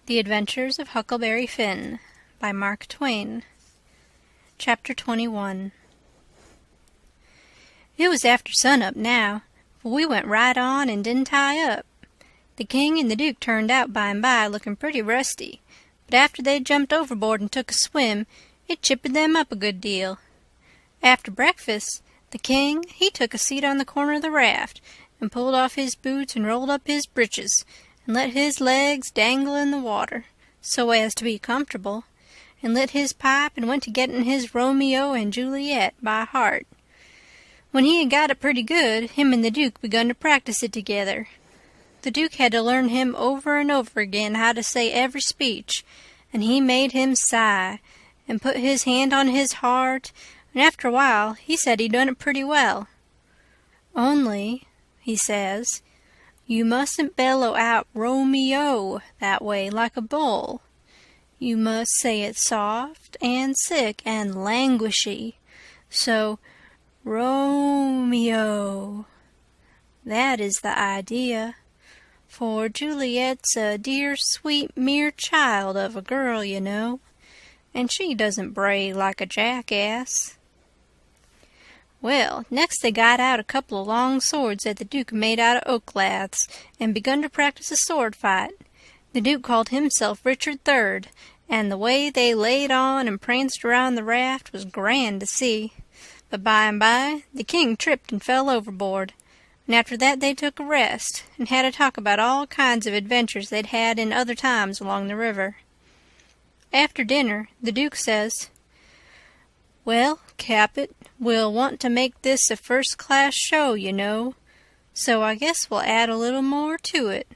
The Adventures of Huckleberry Finn by Mark Twain. Chapter 21. It was after sun-up now, but we went right on and didn't tie up. The King and the Duke turned out by and by, looking pretty rusty, but after they'd jumped overboard and took a swim, it chippered them up a good deal. After breakfast, the King, he took a seat on the corner of the raft, and pulled off his boots and rolled up his breeches, and let his legs dangle in the water, so as to be comfortable, and lit his pipe and went to getting his Romeo and Juliet by heart. When he had got it pretty good, him and the Duke begun to practice it together. The Duke had to learn him over and over again how to say every speech, and he made him sigh, and put his hand on his heart, and after a while he said he'd done it pretty well. "Only," he says, "you mustn't bellow out Romeo that way like a bull. You must say it soft and sick and languishy. So, Romeo. That is the idea. For Juliet's a dear, sweet, mere child of a girl, you know, and she doesn't bray like a jackass." Well, next they got out a couple of long swords that the Duke made out of oak laths, and begun to practice a sword fight. The Duke called himself Richard III, and the way they laid on and pranced around the raft was grand to see. But by and by the King tripped and fell overboard, and after that they took a rest, and had a talk about all kinds of adventures they'd had in other times along the river. After dinner the Duke says, "Well, Capet, we'll want to make this a first-class show, you know, so I guess we'll add a little more to it.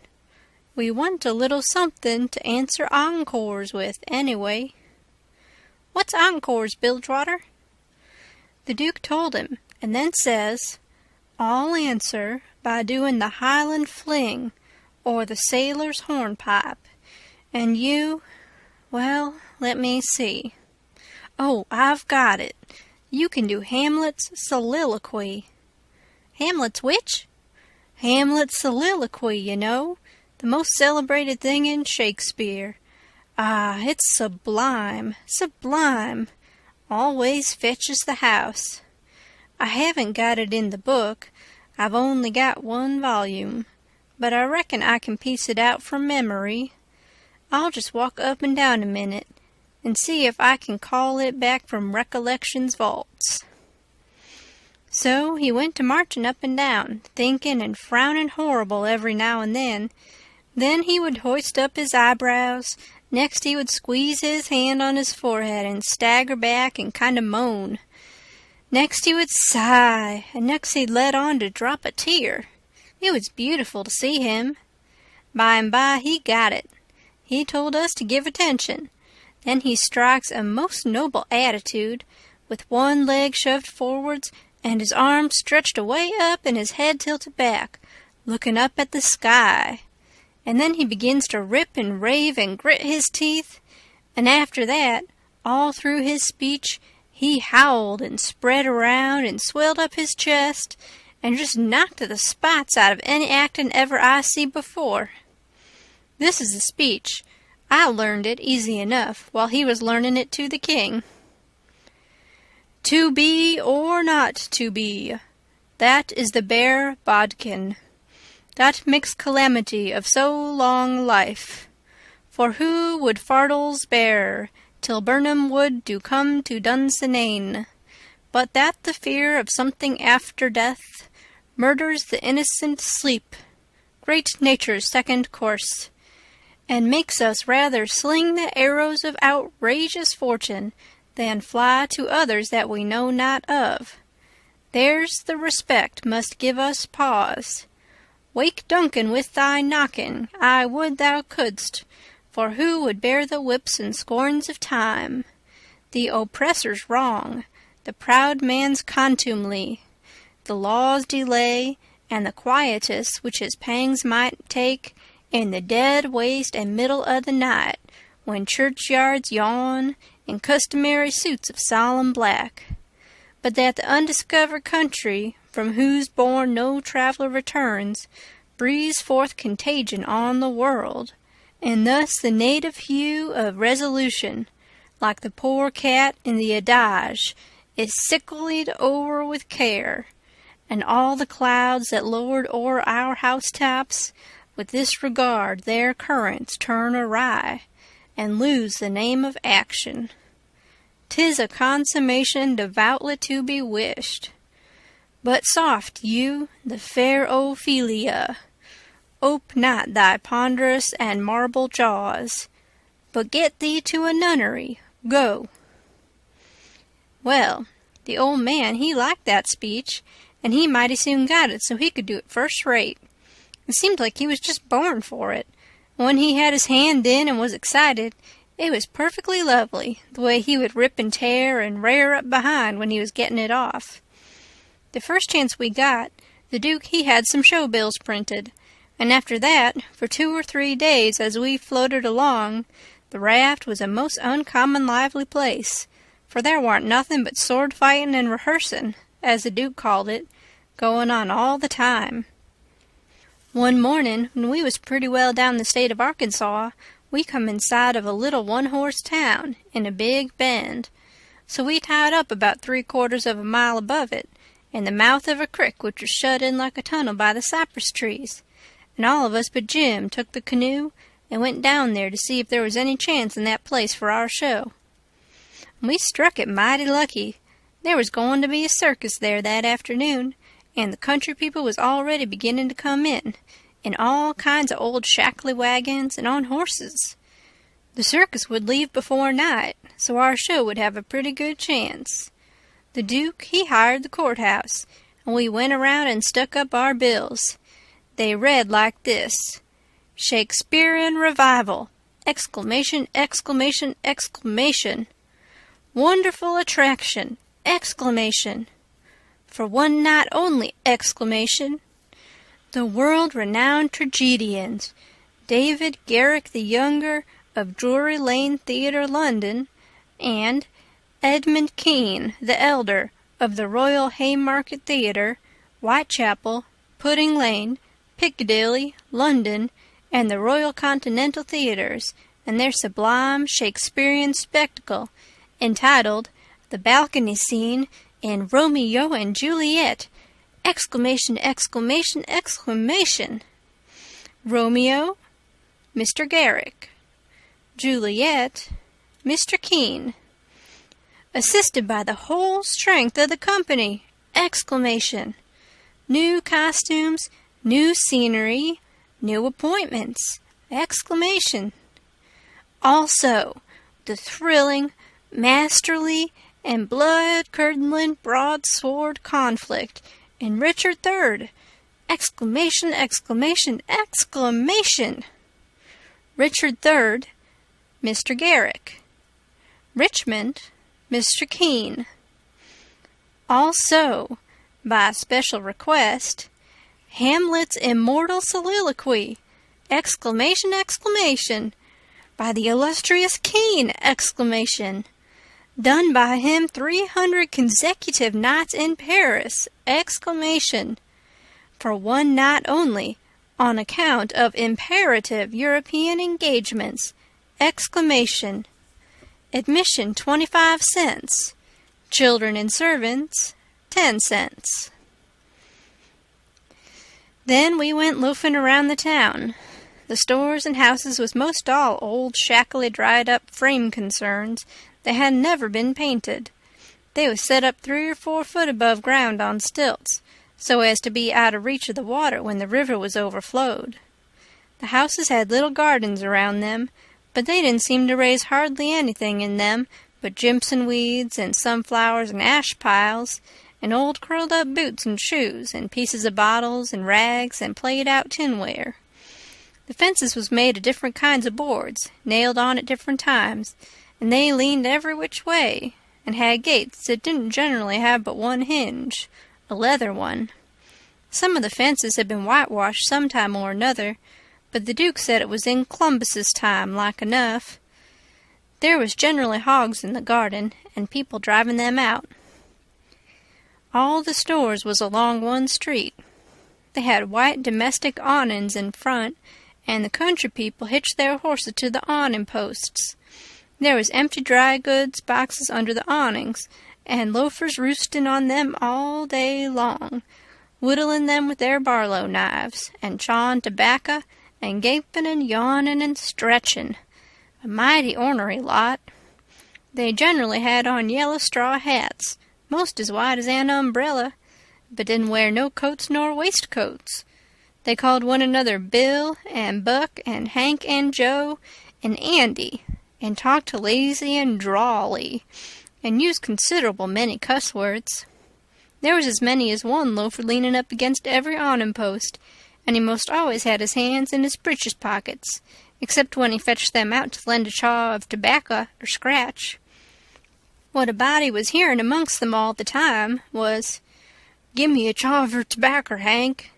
We want a little something to answer encores with, anyway." "What's encores, Bilgewater?" The Duke told him, and then says, "I'll answer by doing the Highland fling, or the sailor's hornpipe, and you, well, let me see. Oh, I've got it. You can do Hamlet's soliloquy." "Hamlet's which?" "Hamlet's soliloquy, you know, the most celebrated thing in Shakespeare. Ah, it's sublime, sublime. Always fetches the house. I haven't got it in the book. I've only got one volume, but I reckon I can piece it out from memory. I'll just walk up and down a minute and see if I can call it back from recollection's vaults." So he went to marching up and down, thinking and frowning horrible every now and then. Then he would hoist up his eyebrows, next he would squeeze his hand on his forehead and stagger back and kind of moan. Next he would sigh, and next he'd let on to drop a tear. It was beautiful to see him. By and by he got it. He told us to give attention. Then he strikes a most noble attitude, with one leg shoved forwards and his arms stretched away up and his head tilted back, looking up at the sky. And then he begins to rip and rave and grit his teeth, and after that, all through his speech, he howled and spread around and swelled up his chest and just knocked the spots out of any actin' ever I see before. This is the speech. I learned it easy enough while he was learning it to the King. "To be or not to be, that is the bare bodkin, that mixed calamity of so long life. For who would fardels bear till Burnham wood do come to Dunsinane, but that the fear of something after death murders the innocent sleep, great nature's second course, and makes us rather sling the arrows of outrageous fortune than fly to others that we know not of. There's the respect must give us pause. Wake Duncan with thy knocking, I would thou couldst, for who would bear the whips and scorns of time, the oppressor's wrong, the proud man's contumely, the law's delay, and the quietus which his pangs might take in the dead waste and middle of the night, when churchyards yawn in customary suits of solemn black, but that the undiscovered country, from whose bourne no traveller returns, breathes forth contagion on the world, and thus the native hue of resolution, like the poor cat in the adage, is sicklied o'er with care, and all the clouds that lowered o'er our housetops with this regard their currents turn awry, and lose the name of action. 'Tis a consummation devoutly to be wished. But soft, you, the fair Ophelia, ope not thy ponderous and marble jaws, but get thee to a nunnery, go. Well, the old man, he liked that speech, and he mighty soon got it so he could do it first rate. It seemed like he was just born for it. When he had his hand in and was excited, it was perfectly lovely, the way he would rip and tear and rear up behind when he was getting it off. The first chance we got, the Duke he had some show bills printed, and after that, for 2 or 3 days as we floated along, the raft was a most uncommon lively place, for there warn't nothing but sword-fighting and rehearsing, as the Duke called it, going on all the time. One morning, when we was pretty well down the state of Arkansas, we come in sight of a little one-horse town in a big bend. So we tied up about 3/4 of a mile above it, in the mouth of a crick which was shut in like a tunnel by the cypress trees, and all of us but Jim took the canoe and went down there to see if there was any chance in that place for our show. We struck it mighty lucky. There was going to be a circus there that afternoon, and the country people was already beginning to come in all kinds of old shackly wagons and on horses. The circus would leave before night, so our show would have a pretty good chance. The Duke, he hired the courthouse, and we went around and stuck up our bills. They read like this: Shakespearean Revival! Exclamation, exclamation, exclamation! Wonderful attraction! Exclamation! For one night only! Exclamation! The world-renowned tragedians, David Garrick the Younger of Drury Lane Theatre, London, and Edmund Kean the Elder of the Royal Haymarket Theatre, Whitechapel, Pudding Lane, Piccadilly, London, and the Royal Continental Theatres, and their sublime Shakespearean spectacle, entitled The Balcony Scene in Romeo and Juliet! Exclamation, exclamation, exclamation! Romeo, Mr. Garrick. Juliet, Mr. Kean. Assisted by the whole strength of the company! Exclamation! New costumes, new scenery, new appointments! Exclamation! Also, the thrilling, masterly, and blood-curdling broadsword conflict in Richard III! Exclamation, exclamation, exclamation! Richard III, Mr. Garrick. Richmond, Mr. Kean. Also, by special request, Hamlet's immortal soliloquy! Exclamation, exclamation! By the illustrious Kean! Exclamation! Done by him 300 consecutive nights in Paris! Exclamation! For one night only, on account of imperative European engagements! Exclamation! Admission 25 cents. Children and servants 10 cents. Then we went loafing around the town. The stores and houses was most all old, shackly, dried-up frame concerns that had never been painted. They was set up 3 or 4 foot above ground on stilts, so as to be out of reach of the water when the river was overflowed. The houses had little gardens around them, but they didn't seem to raise hardly anything in them but Jimson weeds and sunflowers and ash piles, and old curled-up boots and shoes, and pieces of bottles and rags and played-out tinware. The fences was made of different kinds of boards, nailed on at different times, and they leaned every which way, and had gates that didn't generally have but one hinge, a leather one. Some of the fences had been whitewashed some time or another, but the Duke said it was in Columbus's time, like enough. There was generally hogs in the garden, and people driving them out. All the stores was along one street. They had white domestic awnings in front, and the country people hitched their horses to the awning posts. There was empty dry goods boxes under the awnings, and loafers roosting on them all day long, whittling them with their barlow knives, and chawing tobacco, and gaping and yawning and stretching. A mighty ornery lot. They generally had on yellow straw hats, most as wide as an umbrella, but didn't wear no coats nor waistcoats. They called one another Bill and Buck and Hank and Joe and Andy, and talked lazy and drawly, and used considerable many cuss words. There was as many as one loafer leaning up against every awning post, and he most always had his hands in his breeches pockets, except when he fetched them out to lend a chaw of tobacco or scratch. What a body was hearing amongst them all the time was, "Give me a chaw of your tobacco, Hank."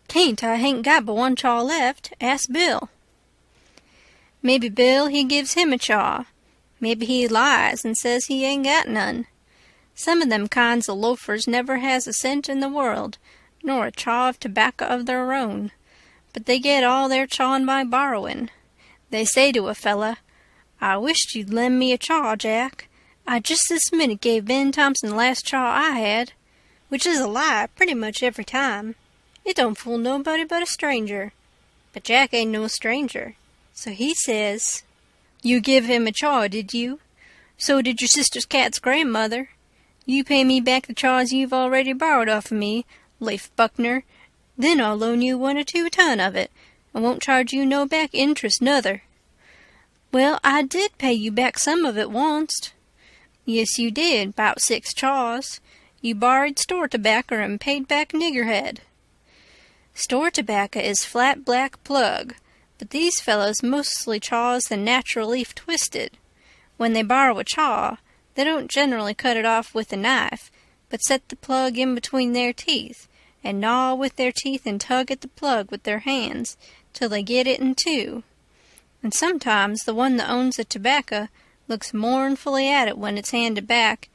"'Tain't, I hain't got but one chaw left. Ask Bill." Maybe Bill, he gives him a chaw. Maybe he lies and says he ain't got none. Some of them kinds of loafers never has a cent in the world, nor a chaw of tobacco of their own, but they get all their chawing by borrowing. They say to a fella, "I wisht you'd lend me a chaw, Jack. I just this minute gave Ben Thompson the last chaw I had," which is a lie pretty much every time. It don't fool nobody but a stranger. But Jack ain't no stranger. So he says, "You give him a chaw, did you? So did your sister's cat's grandmother. You pay me back the chaws you've already borrowed off of me, Leif Buckner. Then I'll loan you 1 or 2 ton of it, and won't charge you no back interest nother." "Well, I did pay you back some of it onct." "Yes, you did, 'bout 6 chaws. You borrowed store tobacco and paid back niggerhead." Store tobacco is flat black plug, but these fellows mostly chaws the natural leaf twisted. When they borrow a chaw, they don't generally cut it off with a knife, but set the plug in between their teeth, and gnaw with their teeth and tug at the plug with their hands till they get it in two. And sometimes the one that owns the tobacco looks mournfully at it when it's handed back,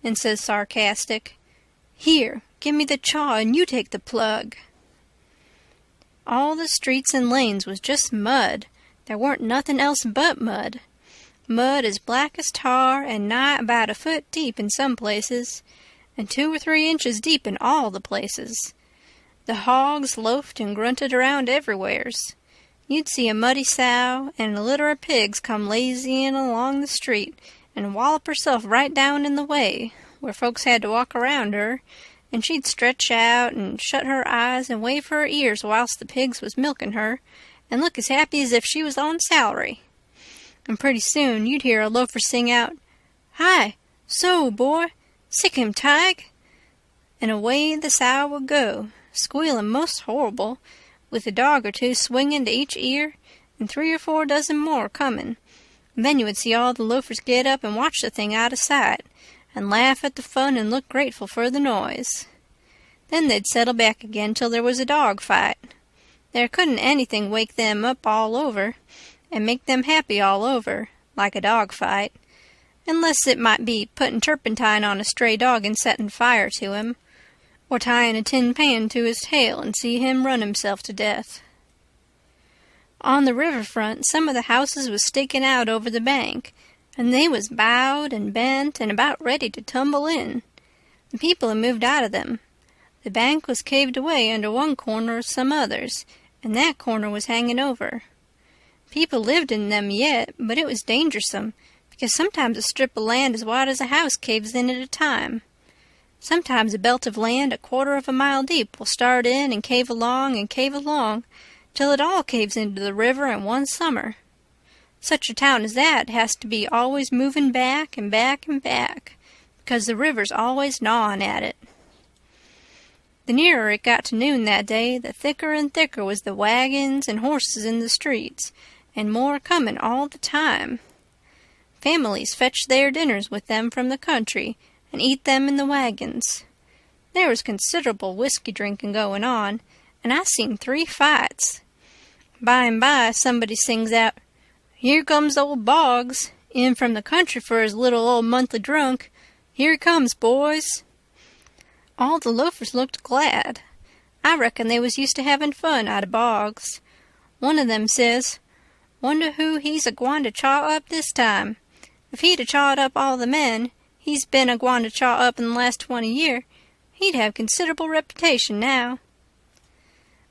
and says sarcastic, "Here, give me the chaw and you take the plug." All the streets and lanes was just mud. There weren't nothing else but mud. Mud as black as tar and nigh about a foot deep in some places, and 2 or 3 inches deep in all the places. The hogs loafed and grunted around everywheres. You'd see a muddy sow and a litter of pigs come lazying along the street and wallop herself right down in the way, where folks had to walk around her, and she'd stretch out and shut her eyes and wave her ears whilst the pigs was milking her, and look as happy as if she was on salary. And pretty soon you'd hear a loafer sing out, "Hi, so, boy, sick him, Tige," and away the sow would go, squealing most horrible, with a dog or 2 swinging to each ear, and 3 or 4 dozen more coming. And then you would see all the loafers get up and watch the thing out of sight, and laugh at the fun and look grateful for the noise. Then they'd settle back again till there was a dog fight. There couldn't anything wake them up all over, and make them happy all over, like a dog fight, unless it might be putting turpentine on a stray dog and setting fire to him, or tying a tin pan to his tail and see him run himself to death. On the riverfront some of the houses was sticking out over the bank, and they was bowed and bent and about ready to tumble in. The people had moved out of them. The bank was caved away under one corner of some others, and that corner was hanging over. People lived in them yet, but it was dangersome, because sometimes a strip of land as wide as a house caves in at a time. Sometimes a belt of land a 1/4 of a mile deep will start in and cave along, till it all caves into the river in one summer. Such a town as that has to be always moving back and back and back, because the river's always gnawing at it. The nearer it got to noon that day, the thicker and thicker was the wagons and horses in the streets, and more coming all the time. Families fetched their dinners with them from the country, and eat them in the wagons. There was considerable whiskey drinking going on, and I seen 3 fights. By and by somebody sings out, "Here comes old Boggs, in from the country for his little old monthly drunk. Here he comes, boys." All the loafers looked glad. I reckon they was used to having fun out of Boggs. One of them says, "Wonder who he's a-gwine to chaw up this time. If he'd a-chawed up all the men he's been a-gwine to chaw up in the last 20 year, he'd have considerable reputation now."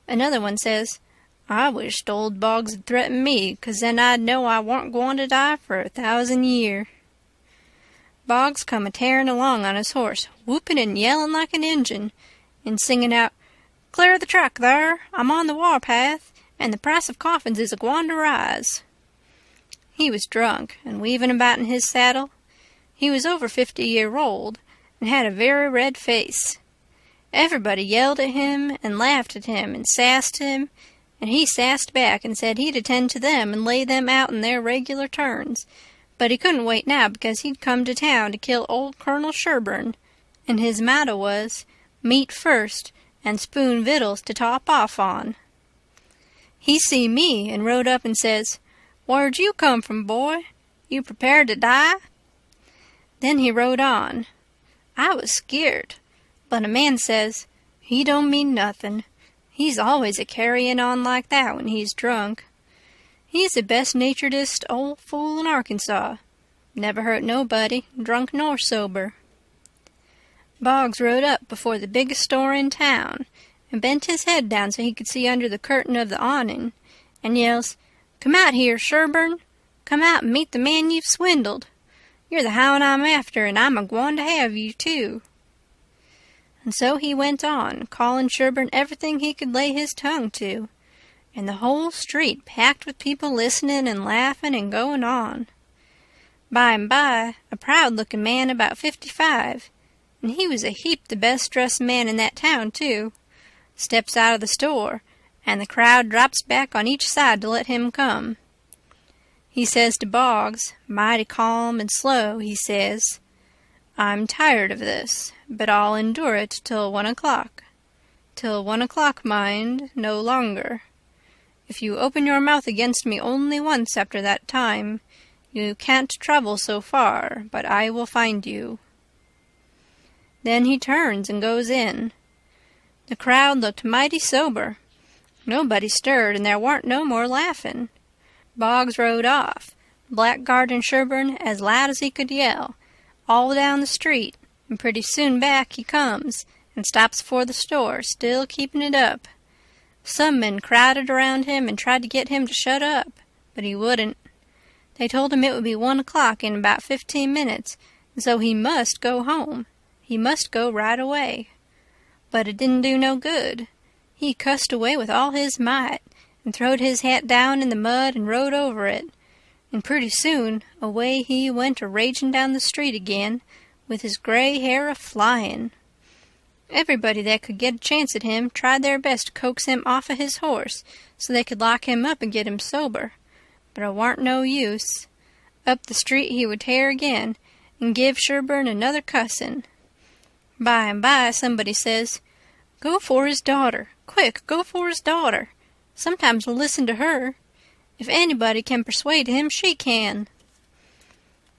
Another one says, "I wisht old Boggs'd threaten me, 'cause then I'd know I warn't gwine to die for 1,000 year." Boggs come a-tearing along on his horse, whooping and yelling like an Injun, and singing out, "Clear the track thar! I'm on the war-path, and the price of coffins is a-gwine to rise." He was drunk and weaving about in his saddle. He was over 50-year-old and had a very red face. Everybody yelled at him and laughed at him and sassed him, and he sassed back and said he'd attend to them and lay them out in their regular turns, but he couldn't wait now because he'd come to town to kill old Colonel Sherburne, and his motto was, "Meat first and spoon vittles to top off on." He see me and rode up and says, "Where'd you come from, boy? You prepared to die?" Then he rode on. I was skeered, but a man says, "He don't mean nothin'. He's always a-carryin' on like that when he's drunk. He's the best-naturedest old fool in Arkansas. Never hurt nobody, drunk nor sober." Boggs rode up before the biggest store in town and bent his head down so he could see under the curtain of the awning, and yells, "Come out here, Sherburne. Come out and meet the man you've swindled. You're the hound I'm after, and I'm a-gwine to have you, too." And so he went on, calling Sherburne everything he could lay his tongue to, and the whole street packed with people listening and laughing and going on. By and by, a proud-looking man about 55, and he was a heap the best-dressed man in that town, too, steps out of the store, and the crowd drops back on each side to let him come. He says to Boggs, mighty calm and slow, he says, "I'm tired of this, but I'll endure it till 1 o'clock. Till 1 o'clock, mind, no longer. If you open your mouth against me only once after that time, you can't travel so far, but I will find you." Then he turns and goes in. The crowd looked mighty sober. Nobody stirred, and there warn't no more laughing. Boggs rode off, blackguarding Sherburne as loud as he could yell, all down the street, and pretty soon back he comes and stops before the store, still keeping it up. Some men crowded around him and tried to get him to shut up, but he wouldn't. They told him it would be 1 o'clock in about 15 minutes, and so he must go home. He must go right away. But it didn't do no good. He cussed away with all his might, and throwed his hat down in the mud and rode over it, and pretty soon away he went a-ragin' down the street again, with his gray hair a-flyin'. Everybody that could get a chance at him tried their best to coax him off of his horse so they could lock him up and get him sober, but it warn't no use. Up the street he would tear again, and give Sherburne another cussin'. By and by somebody says, "Go for his daughter. Quick, go for his daughter. Sometimes we'll listen to her. If anybody can persuade him, she can."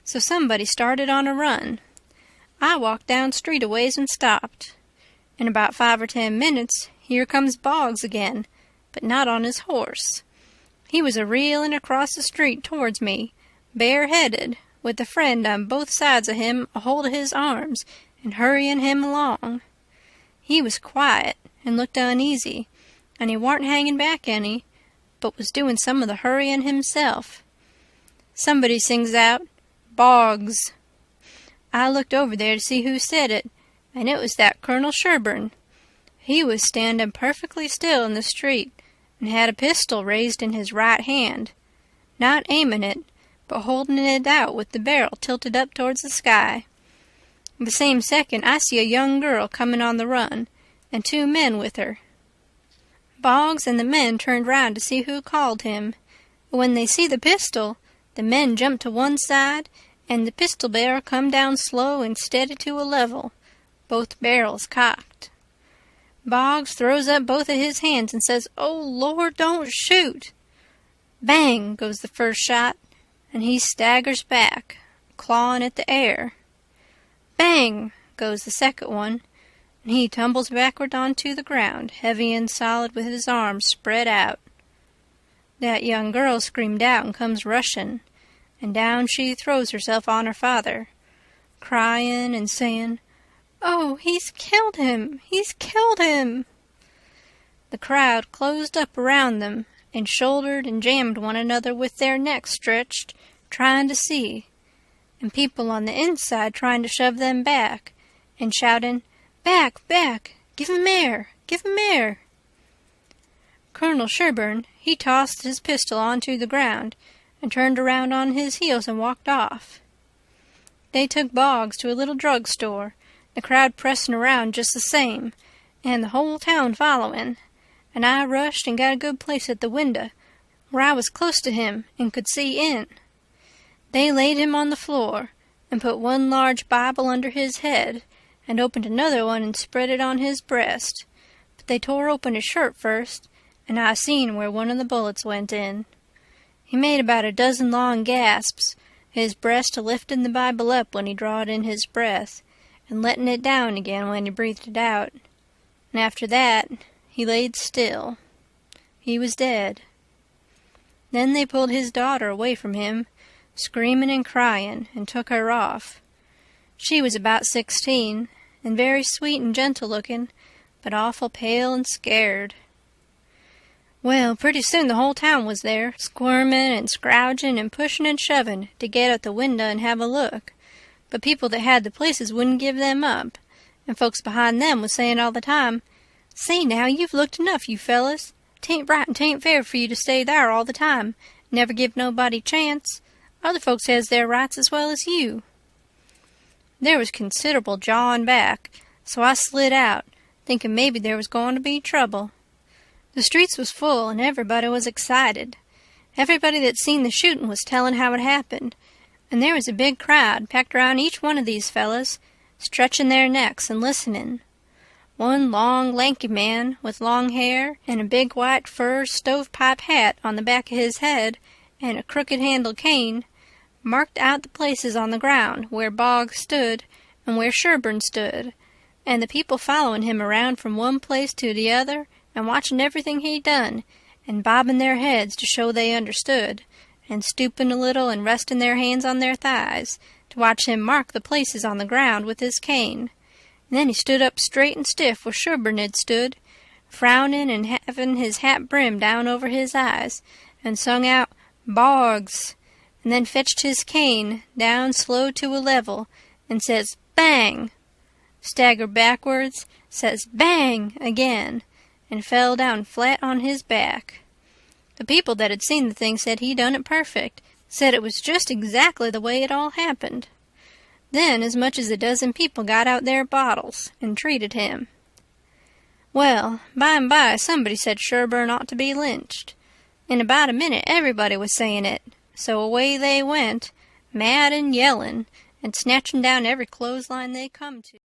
So somebody started on a run. I walked down street a ways and stopped. In about 5 or 10 minutes, here comes Boggs again, but not on his horse. He was a-reelin' across the street towards me, bareheaded, with a friend on both sides of him a-hold of his arms and hurrying him along. He was quiet and looked uneasy, and he warn't hanging back any, but was doing some of the hurrying himself. Somebody sings out, "Boggs." I looked over there to see who said it, and it was that Colonel Sherburne. He was standing perfectly still in the street and had a pistol raised in his right hand, not aiming it, but holding it out with the barrel tilted up towards the sky. The same second I see a young girl coming on the run, and 2 men with her. Boggs and the men turned round to see who called him, but when they see the pistol, the men jumped to one side, and the pistol barrel come down slow and steady to a level, both barrels cocked. Boggs throws up both of his hands and says, "Oh, Lord, don't shoot!" Bang goes the first shot, and he staggers back, clawing at the air. Bang goes the second one, and he tumbles backward onto the ground, heavy and solid with his arms spread out. That young girl screamed out and comes rushing, and down she throws herself on her father, crying and saying, "Oh, he's killed him! He's killed him!" The crowd closed up around them and shouldered and jammed one another with their necks stretched, trying to see, and people on the inside trying to shove them back and shouting, "Back, back! Give him air! Give him air!" Colonel Sherburne, he tossed his pistol onto the ground and turned around on his heels and walked off. They took Boggs to a little drug-store, the crowd pressing around just the same, and the whole town following, and I rushed and got a good place at the window, where I was close to him and could see in. They laid him on the floor and put one large Bible under his head and opened another one and spread it on his breast, but they tore open his shirt first, and I seen where one of the bullets went in. He made about a dozen long gasps, his breast lifting the Bible up when he drawed in his breath, and letting it down again when he breathed it out. And after that, he laid still. He was dead. Then they pulled his daughter away from him, screaming and crying, and took her off. She was about 16, and very sweet and gentle-looking, but awful pale and scared. Well, pretty soon the whole town was there, squirming and scrouging and pushing and shoving to get at the window and have a look, but people that had the places wouldn't give them up, and folks behind them was saying all the time, "Say now, you've looked enough, you fellas. 'Tain't right and 'tain't fair for you to stay there all the time, never give nobody chance. Other folks has their rights as well as you." There was considerable jawing back, so I slid out, thinking maybe there was going to be trouble. The streets was full, and everybody was excited. Everybody that seen the shooting was telling how it happened, and there was a big crowd packed around each one of these fellas, stretching their necks and listening. One long, lanky man with long hair and a big white fur stovepipe hat on the back of his head and a crooked-handled cane marked out the places on the ground where Boggs stood and where Sherburne stood, and the people following him around from one place to the other and watching everything he done, and bobbing their heads to show they understood, and stooping a little and resting their hands on their thighs to watch him mark the places on the ground with his cane. And then he stood up straight and stiff where Sherburne had stood, frowning and having his hat brimmed down over his eyes, and sung out, "Boggs," and then fetched his cane down slow to a level, and says, "Bang!" Staggered backwards, says, "Bang!" again, and fell down flat on his back. The people that had seen the thing said he done it perfect, said it was just exactly the way it all happened. Then as much as a dozen people got out their bottles and treated him. Well, by and by somebody said Sherburne ought to be lynched. In about a minute everybody was saying it, so away they went, mad and yelling, and snatching down every clothesline they come to.